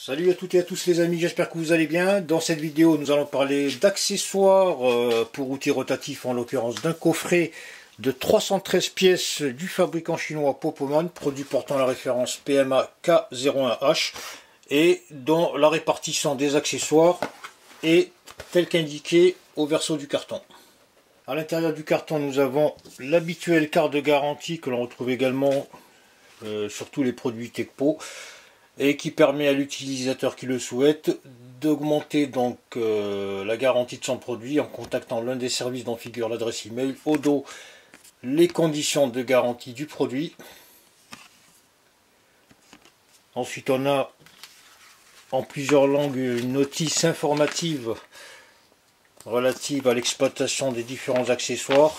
Salut à toutes et à tous les amis, j'espère que vous allez bien. Dans cette vidéo, nous allons parler d'accessoires pour outils rotatifs, en l'occurrence d'un coffret de 313 pièces du fabricant chinois Popoman, produit portant la référence PMA K01H, et dont la répartition des accessoires est telle qu'indiquée au verso du carton. À l'intérieur du carton, nous avons l'habituelle carte de garantie que l'on retrouve également sur tous les produits Tekpo, et qui permet à l'utilisateur qui le souhaite d'augmenter donc la garantie de son produit en contactant l'un des services dont figure l'adresse email. Au dos, les conditions de garantie du produit. Ensuite, on a en plusieurs langues une notice informative relative à l'exploitation des différents accessoires,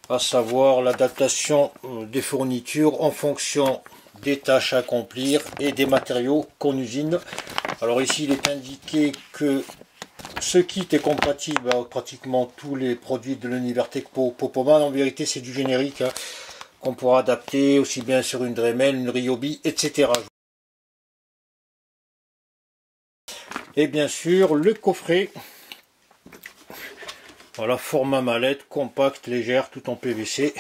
à savoir l'adaptation des fournitures en fonction des tâches à accomplir et des matériaux qu'on usine. Alors ici, il est indiqué que ce kit est compatible avec pratiquement tous les produits de l'univers Tekpo Popoman. En vérité, c'est du générique qu'on pourra adapter aussi bien sur une Dremel, une Ryobi, etc. Et bien sûr, le coffret. Voilà, format mallette, compacte, légère, tout en PVC.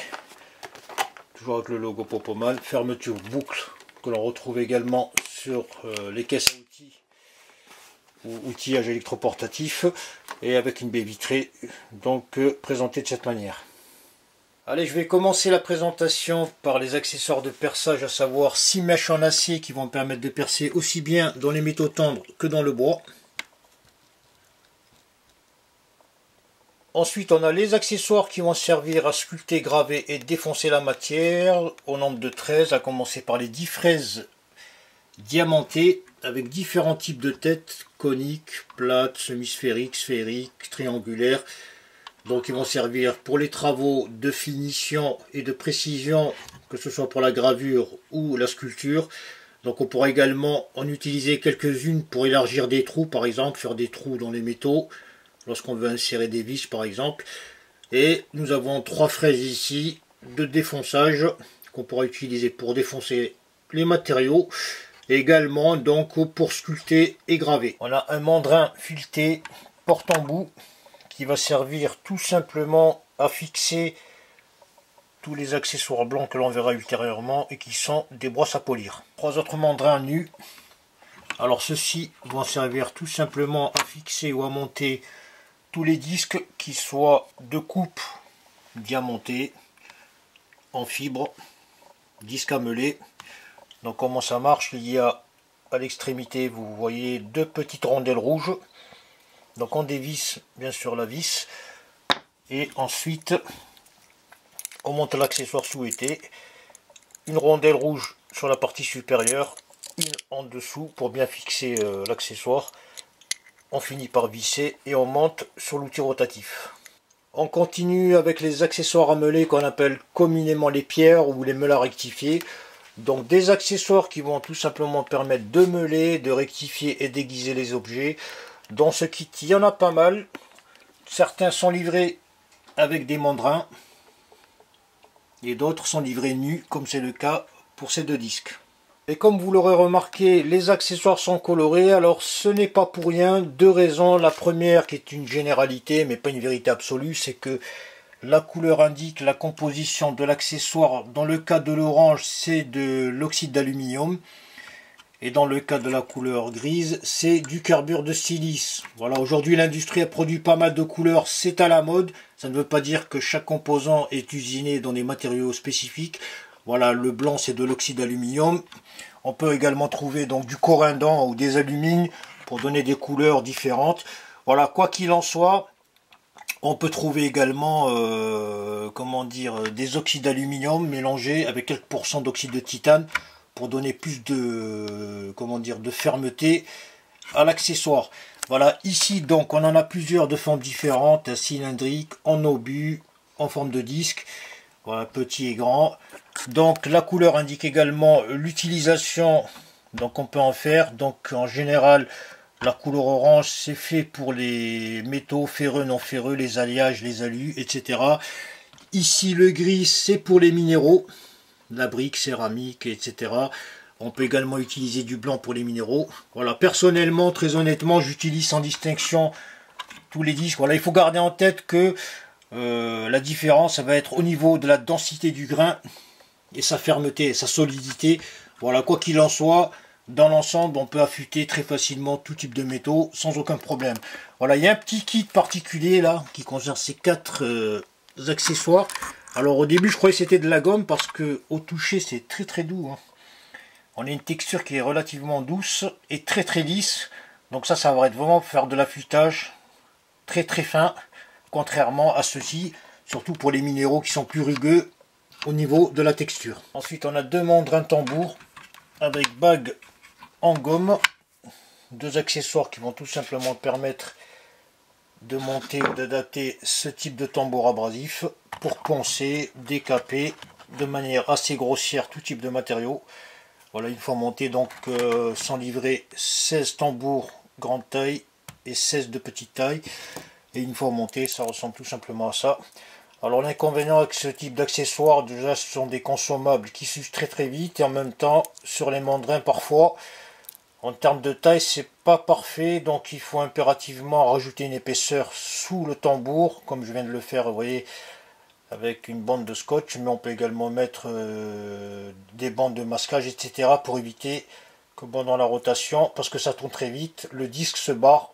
Toujours avec le logo Popoman, fermeture boucle que l'on retrouve également sur les caisses à outils ou outillage électroportatif, et avec une baie vitrée donc présentée de cette manière. Allez, je vais commencer la présentation par les accessoires de perçage, à savoir 6 mèches en acier qui vont permettre de percer aussi bien dans les métaux tendres que dans le bois. Ensuite, on a les accessoires qui vont servir à sculpter, graver et défoncer la matière au nombre de 13, à commencer par les 10 fraises diamantées avec différents types de têtes, coniques, plates, semi-sphériques, sphériques, triangulaires. Donc ils vont servir pour les travaux de finition et de précision, que ce soit pour la gravure ou la sculpture. Donc on pourra également en utiliser quelques-unes pour élargir des trous, par exemple, faire des trous dans les métaux, lorsqu'on veut insérer des vis par exemple. Et nous avons 3 fraises ici de défonçage qu'on pourra utiliser pour défoncer les matériaux, et également donc pour sculpter et graver. On a un mandrin fileté porte-embout qui va servir tout simplement à fixer tous les accessoires blancs que l'on verra ultérieurement et qui sont des brosses à polir. 3 autres mandrins nus. Alors ceux-ci vont servir tout simplement à fixer ou à monter tous les disques qui soient de coupe diamantés en fibre, disques à meuler. Donc comment ça marche? Il y a à l'extrémité, vous voyez, 2 petites rondelles rouges. Donc on dévisse bien sûr la vis et ensuite on monte l'accessoire souhaité. Une rondelle rouge sur la partie supérieure, une en dessous pour bien fixer l'accessoire. On finit par visser et on monte sur l'outil rotatif. On continue avec les accessoires à meuler qu'on appelle communément les pierres ou les meules à rectifier. Donc des accessoires qui vont tout simplement permettre de meuler, de rectifier et d'aiguiser les objets. Dans ce kit, il y en a pas mal. Certains sont livrés avec des mandrins et d'autres sont livrés nus, comme c'est le cas pour ces 2 disques. Et comme vous l'aurez remarqué, les accessoires sont colorés. Alors ce n'est pas pour rien, 2 raisons. La première, qui est une généralité mais pas une vérité absolue, c'est que la couleur indique la composition de l'accessoire. Dans le cas de l'orange, c'est de l'oxyde d'aluminium. Et dans le cas de la couleur grise, c'est du carbure de silice. Voilà, aujourd'hui l'industrie a produit pas mal de couleurs, c'est à la mode. Ça ne veut pas dire que chaque composant est usiné dans des matériaux spécifiques. Voilà, le blanc c'est de l'oxyde d'aluminium. On peut également trouver donc du corindon ou des alumines pour donner des couleurs différentes. Voilà, quoi qu'il en soit, on peut trouver également comment dire, des oxydes d'aluminium mélangés avec quelques pourcents d'oxyde de titane pour donner plus de, comment dire, de fermeté à l'accessoire. Voilà, ici donc on en a plusieurs de formes différentes, cylindriques, en obus, en forme de disque. Voilà, petit et grand. Donc la couleur indique également l'utilisation donc on peut en faire. Donc en général, la couleur orange c'est fait pour les métaux ferreux, non ferreux, les alliages, les alus, etc. Ici le gris c'est pour les minéraux, la brique, céramique, etc. On peut également utiliser du blanc pour les minéraux. Voilà, personnellement, très honnêtement, j'utilise sans distinction tous les disques. Voilà, il faut garder en tête que la différence, ça va être au niveau de la densité du grain et sa fermeté, sa solidité. Voilà, quoi qu'il en soit, dans l'ensemble, on peut affûter très facilement tout type de métaux sans aucun problème. Voilà, il y a un petit kit particulier là qui concerne ces 4 accessoires. Alors au début, je croyais que c'était de la gomme parce que au toucher, c'est très très doux, hein. On a une texture qui est relativement douce et très très lisse. Donc ça va être vraiment faire de l'affûtage très très fin, contrairement à ceci, surtout pour les minéraux qui sont plus rugueux au niveau de la texture. Ensuite, on a 2 mandrins tambour avec bague en gomme, 2 accessoires qui vont tout simplement permettre de monter ou d'adapter ce type de tambour abrasif pour poncer, décaper de manière assez grossière tout type de matériaux. Voilà, il faut monter donc sans livrer 16 tambours grande taille et 16 de petite taille. Et une fois monté, ça ressemble tout simplement à ça. Alors l'inconvénient avec ce type d'accessoires, déjà ce sont des consommables qui s'usent très très vite. Et en même temps, sur les mandrins parfois, en termes de taille, c'est pas parfait. Donc il faut impérativement rajouter une épaisseur sous le tambour, comme je viens de le faire, vous voyez, avec une bande de scotch, mais on peut également mettre des bandes de masquage, etc. pour éviter que pendant la rotation, parce que ça tourne très vite, le disque se barre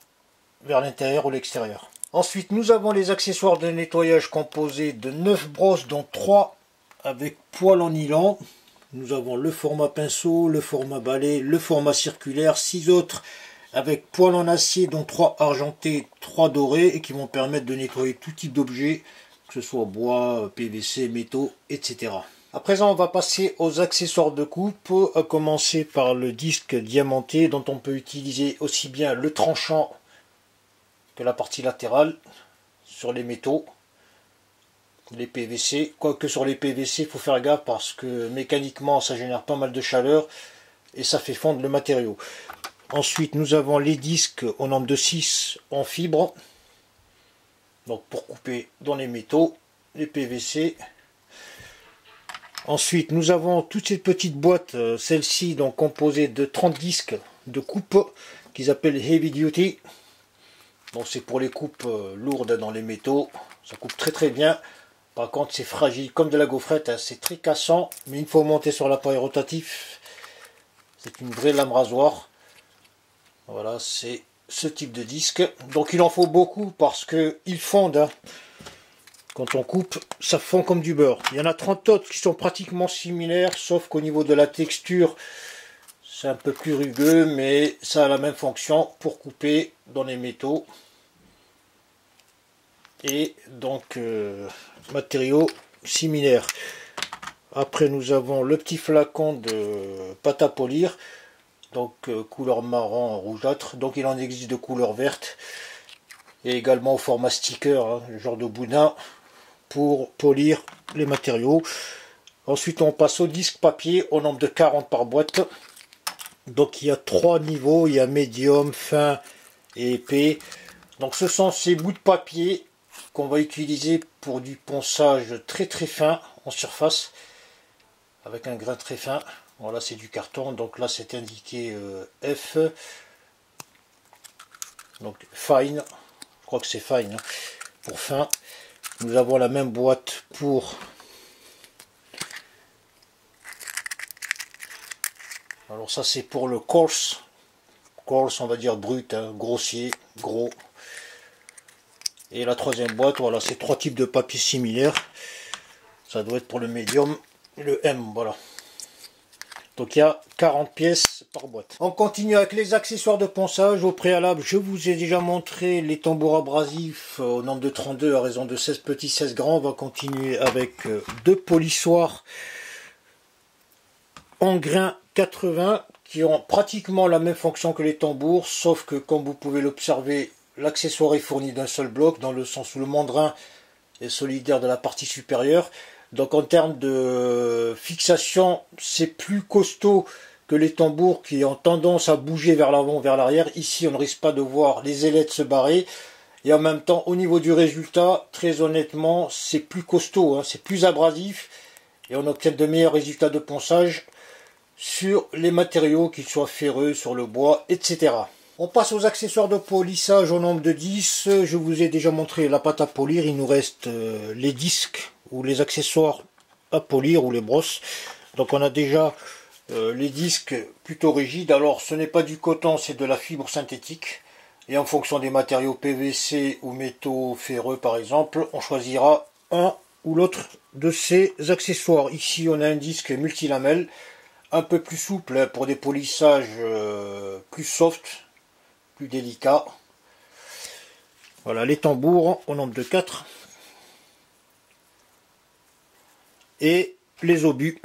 vers l'intérieur ou l'extérieur. Ensuite, nous avons les accessoires de nettoyage composés de 9 brosses, dont 3 avec poil en nylon. Nous avons le format pinceau, le format balai, le format circulaire, 6 autres avec poil en acier, dont 3 argentés, 3 dorés, et qui vont permettre de nettoyer tout type d'objet, que ce soit bois, PVC, métaux, etc. À présent, on va passer aux accessoires de coupe, à commencer par le disque diamanté, dont on peut utiliser aussi bien le tranchant que la partie latérale sur les métaux, les PVC. Quoique sur les PVC, il faut faire gaffe parce que mécaniquement, ça génère pas mal de chaleur et ça fait fondre le matériau. Ensuite, nous avons les disques au nombre de 6 en fibre. Donc pour couper dans les métaux, les PVC. Ensuite, nous avons toutes ces petites boîtes, celles-ci donc composées de 30 disques de coupe qu'ils appellent Heavy Duty. Donc c'est pour les coupes lourdes dans les métaux. Ça coupe très très bien. Par contre, c'est fragile comme de la gaufrette, hein. C'est très cassant. Mais une fois monté sur l'appareil rotatif, c'est une vraie lame rasoir. Voilà, c'est ce type de disque. Donc il en faut beaucoup parce qu'ils fondent, hein. Quand on coupe, ça fond comme du beurre. Il y en a 30 autres qui sont pratiquement similaires, sauf qu'au niveau de la texture, c'est un peu plus rugueux, mais ça a la même fonction pour couper dans les métaux. Et donc, matériaux similaires. Après, nous avons le petit flacon de pâte à polir. Donc couleur marron rougeâtre, donc il en existe de couleur verte et également au format sticker, hein, le genre de boudin pour polir les matériaux. Ensuite on passe au disque papier au nombre de 40 par boîte. Donc il y a 3 niveaux, il y a médium, fin et épais. Donc ce sont ces bouts de papier qu'on va utiliser pour du ponçage très très fin en surface avec un grain très fin. Voilà, c'est du carton, donc là c'est indiqué F, donc fine, je crois que c'est fine, hein, pour fin. Nous avons la même boîte pour alors ça c'est pour le coarse, on va dire brut, hein, grossier, gros. Et la troisième boîte, voilà, c'est 3 types de papier similaires. Ça doit être pour le médium et le M, voilà. Donc il y a 40 pièces par boîte. On continue avec les accessoires de ponçage. Au préalable, je vous ai déjà montré les tambours abrasifs au nombre de 32 à raison de 16 petits, 16 grands. On va continuer avec 2 polissoirs en grain 80 qui ont pratiquement la même fonction que les tambours, sauf que comme vous pouvez l'observer, l'accessoire est fourni d'un seul bloc, dans le sens où le mandrin est solidaire de la partie supérieure. Donc en termes de fixation, c'est plus costaud que les tambours qui ont tendance à bouger vers l'avant, vers l'arrière. Ici, on ne risque pas de voir les ailettes se barrer. Et en même temps, au niveau du résultat, très honnêtement, c'est plus costaud, hein, c'est plus abrasif. Et on obtient de meilleurs résultats de ponçage sur les matériaux, qu'ils soient ferreux, sur le bois, etc. On passe aux accessoires de polissage au nombre de 10. Je vous ai déjà montré la pâte à polir. Il nous reste les disques ou les accessoires à polir ou les brosses. Donc on a déjà les disques plutôt rigides. Alors ce n'est pas du coton, c'est de la fibre synthétique. Et en fonction des matériaux PVC ou métaux ferreux par exemple, on choisira un ou l'autre de ces accessoires. Ici on a un disque multilamelle, un peu plus souple pour des polissages plus soft, plus délicats. Voilà les tambours au nombre de 4. Et les obus,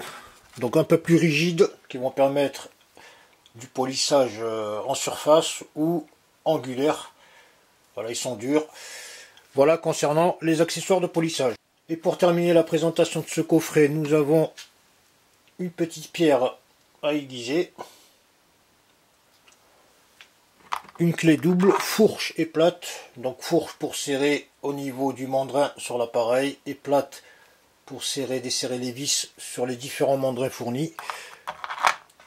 donc un peu plus rigides, qui vont permettre du polissage en surface ou angulaire. Voilà, ils sont durs. Voilà concernant les accessoires de polissage. Et pour terminer la présentation de ce coffret, nous avons une petite pierre à aiguiser, une clé double, fourche et plate. Donc fourche pour serrer au niveau du mandrin sur l'appareil et plate pour serrer, desserrer les vis sur les différents mandrins fournis.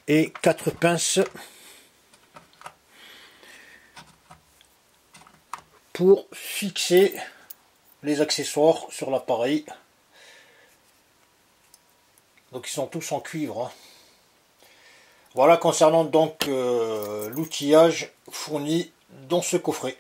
Et 4 pinces pour fixer les accessoires sur l'appareil. Donc ils sont tous en cuivre, hein. Voilà concernant donc l'outillage fourni dans ce coffret.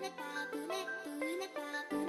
ne pas,